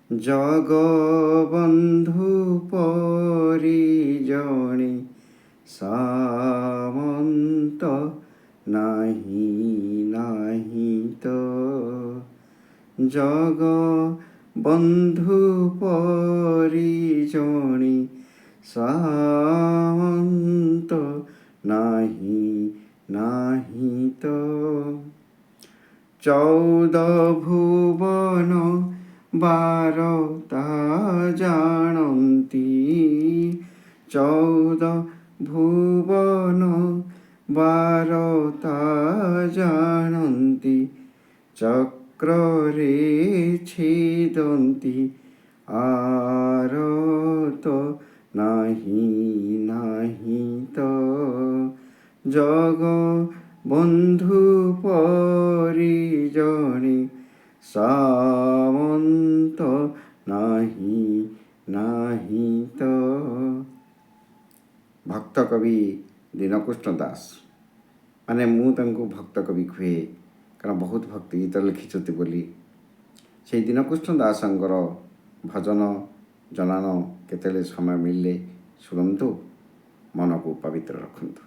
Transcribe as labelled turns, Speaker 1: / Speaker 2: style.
Speaker 1: ଜଗବନ୍ଧୁ ପରି ଜଣେ ସାମନ୍ତ ନାହିଁ ନାହିଁ ତ। ଜଗବନ୍ଧୁ ପରି ଜଣେ ସାମନ୍ତ ନାହିଁ ନାହିଁ ତ। 14 ଭୁବନ 12ତା ଜାଣନ୍ତି, 14 ଭୁବନ 12ତା ଜାଣନ୍ତି, ଚକ୍ରରେ ଛିଦନ୍ତି ଆର ତ ନାହିଁ ନାହିଁ ତ। ଜଗବନ୍ଧୁ ପରି ଜଣେ ସାମନ୍ତ ନାହିଁ ନାହିଁ ତ। ଭକ୍ତ କବି ଦୀନକୃଷ୍ଣ ଦାସ, ମାନେ ମୁଁ ତାଙ୍କୁ ଭକ୍ତ କବି କୁହେ କାରଣ ବହୁତ ଭକ୍ତି ଗୀତ ଲେଖିଛନ୍ତି ବୋଲି। ସେଇ ଦୀନକୃଷ୍ଣ ଦାସଙ୍କର ଭଜନ ଜଣାଣ କେତେବେଳେ ସମୟ ମିଳିଲେ ଶୁଣନ୍ତୁ, ମନକୁ ପବିତ୍ର ରଖନ୍ତୁ।